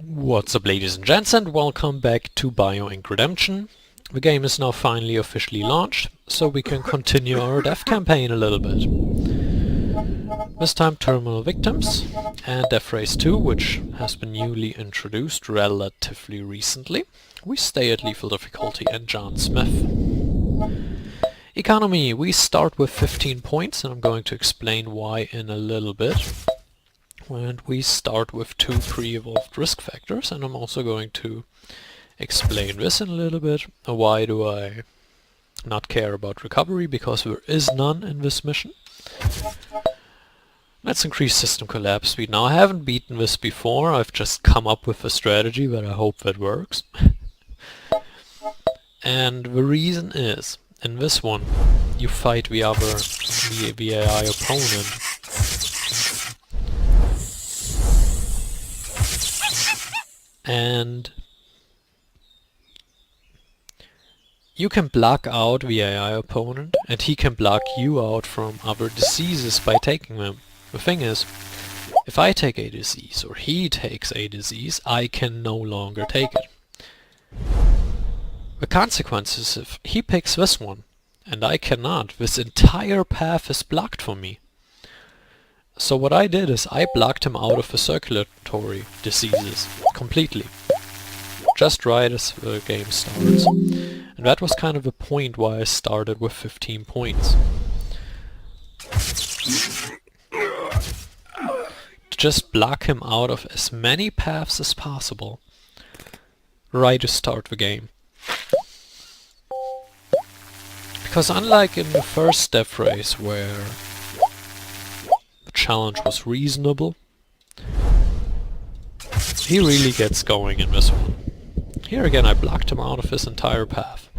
What's up, ladies and gents, and welcome back to BioInk Redemption. The game is now finally officially launched, so we can continue our death campaign a little bit. This time Terminal Victims and Death Race 2, which has been newly introduced relatively recently. We stay at lethal difficulty and John Smith. Economy, we start with 15 points, and I'm going to explain why in a little bit. And we start with 2 pre-evolved risk factors, and I'm also going to explain this in a little bit. Why do I not care about recovery? Because there is none in this mission. Let's increase system collapse speed. Now, I haven't beaten this before, I've just come up with a strategy, but I hope that works. And the reason is, in this one, you fight the AI opponent. And you can block out the AI opponent, and he can block you out from other diseases by taking them. The thing is, if I take a disease, or he takes a disease, I can no longer take it. The consequence is, if he picks this one, and I cannot, this entire path is blocked for me. So what I did is, I blocked him out of the circulatory diseases completely. Just right as the game starts. And that was kind of the point why I started with 15 points. To just block him out of as many paths as possible right to start the game. Because unlike in the first Death Race, where the challenge was reasonable, he really gets going in this one. Here again I blocked him out of his entire path.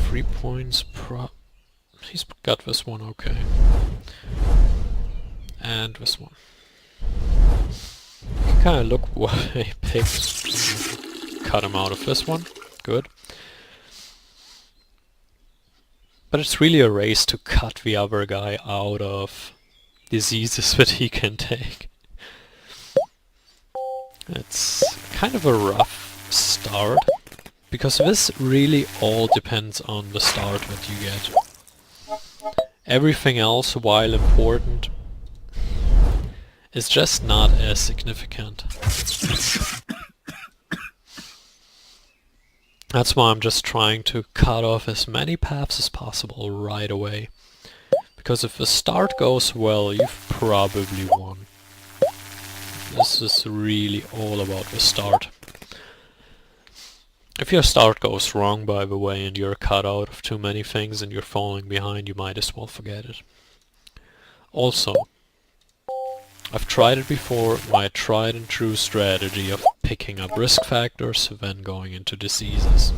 3 points he's got this one, okay. And this one. You can kinda look what I picked. Cut him out of this one. Good. But it's really a race to cut the other guy out of diseases that he can take. It's kind of a rough start, because this really all depends on the start that you get. Everything else, while important, is just not as significant. That's why I'm just trying to cut off as many paths as possible right away. Because if the start goes well, you've probably won. This is really all about the start. If your start goes wrong, by the way, and you're cut out of too many things and you're falling behind, you might as well forget it. Also, I've tried it before, my tried and true strategy of picking up risk factors, then going into diseases.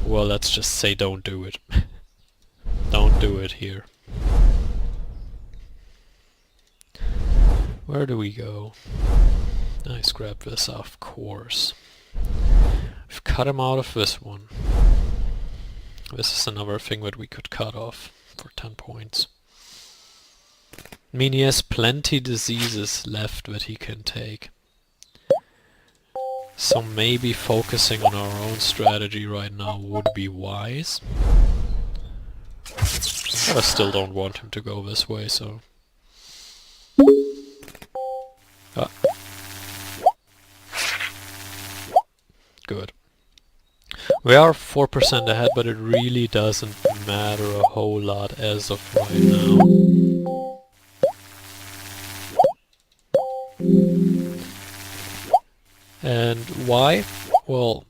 Well, let's just say don't do it. Don't do it here. Where do we go? Nice, grab this, of course. We've cut him out of this one. This is another thing that we could cut off for 10 points. I mean, he has plenty diseases left that he can take. So maybe focusing on our own strategy right now would be wise. But I still don't want him to go this way, so... Good. We are 4% ahead, but it really doesn't matter a whole lot as of right now. And why? Well,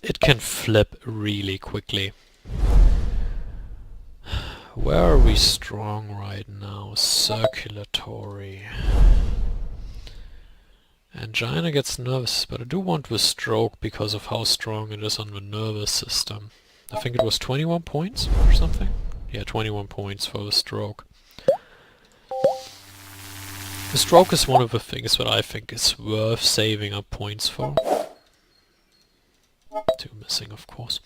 it can flip really quickly. Where are we strong right now? Circulatory. Angina gets nervous, but I do want the stroke because of how strong it is on the nervous system. I think it was 21 points or something? Yeah, 21 points for the stroke. The stroke is one of the things that I think is worth saving up points for. 2 missing, of course.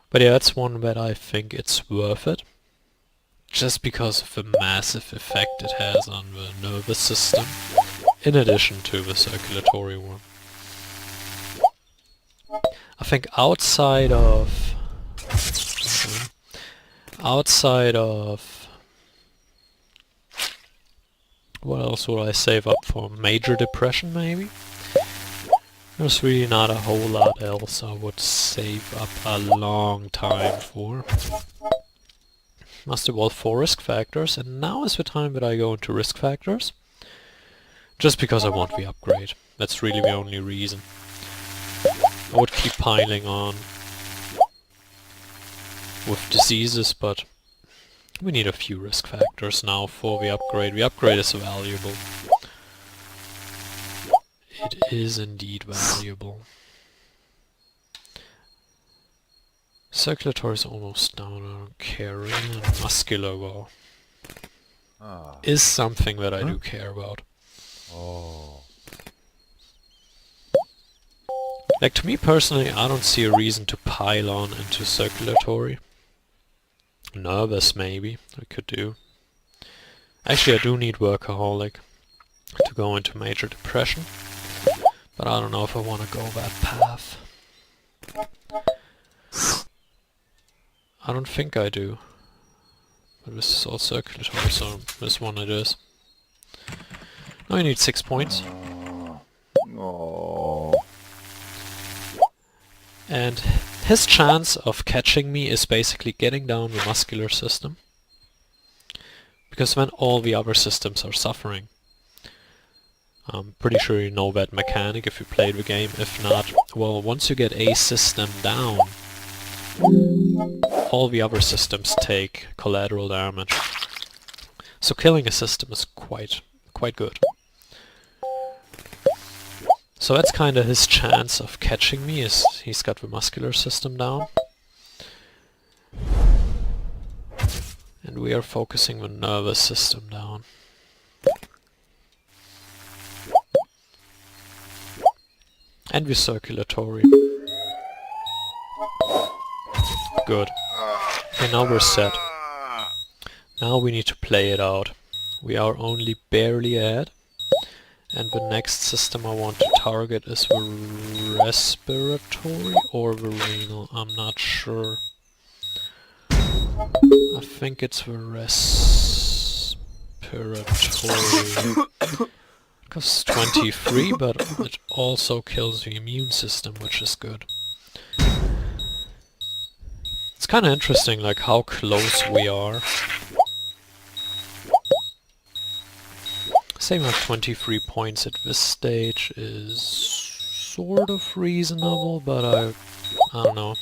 But yeah, that's one that I think it's worth it. just because of the massive effect it has on the nervous system, in addition to the circulatory one. I think outside of what else would I save up for? Major depression, maybe? There's really not a whole lot else I would save up a long time for. Must have all 4 risk factors, and now is the time that I go into risk factors. Just because I want the upgrade. That's really the only reason. I would keep piling on with diseases, but we need a few risk factors now for the upgrade. The upgrade is valuable. It is indeed valuable. Circulatory is almost down, I don't care. Renal and muscular, well, is something that I do care about. Like, to me personally, I don't see a reason to pile on into circulatory. Nervous, maybe, I could do. Actually, I do need workaholic to go into major depression. But I don't know if I want to go that path. I don't think I do. But this is all circulatory, so this one it is. Now I need 6 points. And his chance of catching me is basically getting down the muscular system. Because then all the other systems are suffering. I'm pretty sure you know that mechanic if you played the game. If not, well, once you get a system down, all the other systems take collateral damage. So killing a system is quite good. So that's kinda his chance of catching me, is he's got the muscular system down. And we are focusing the nervous system down. And the circulatory. Good. Okay, now we're set. Now we need to play it out. We are only barely ahead. And the next system I want to target is the respiratory or the renal. I'm not sure. I think it's the respiratory. It costs 23, but it also kills the immune system, which is good. It's kind of interesting, like, how close we are. Saving up 23 points at this stage is sort of reasonable, but I don't know.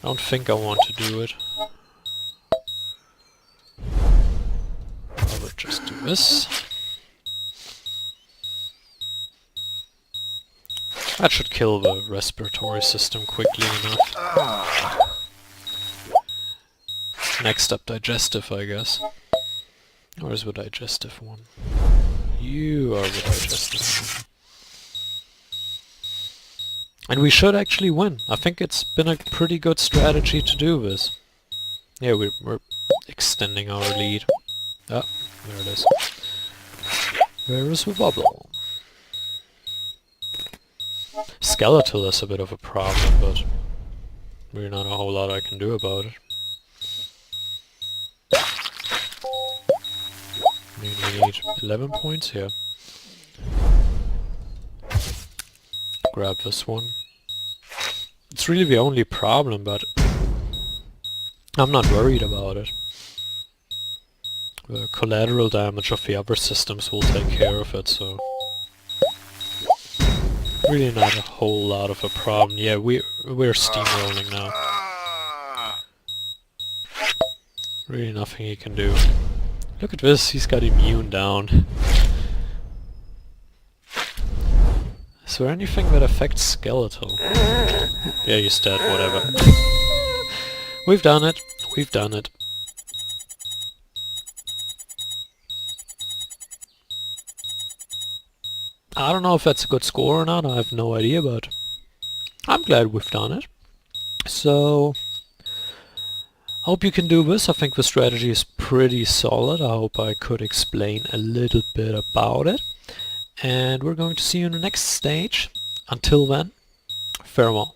I don't think I want to do it. I would just do this. That should kill the respiratory system quickly enough. Next up, digestive, I guess. Or is the digestive one? You are the digestive one. And we should actually win. I think it's been a pretty good strategy to do this. Yeah, we're extending our lead. Ah, there it is. Where is the bubble? Skeletal is a bit of a problem, but really not a whole lot I can do about it. We need 11 points here. Grab this one. It's really the only problem, but I'm not worried about it. The collateral damage of the other systems will take care of it, so... Really not a whole lot of a problem. Yeah, we're steamrolling now. Really nothing he can do. Look at this, he's got immune down. Is there anything that affects skeletal? Yeah, he's dead, whatever. We've done it. We've done it. I don't know if that's a good score or not, I have no idea, but I'm glad we've done it. So, Hope you can do this. I think the strategy is pretty solid. I hope I could explain a little bit about it. And we're going to see you in the next stage. Until then, farewell.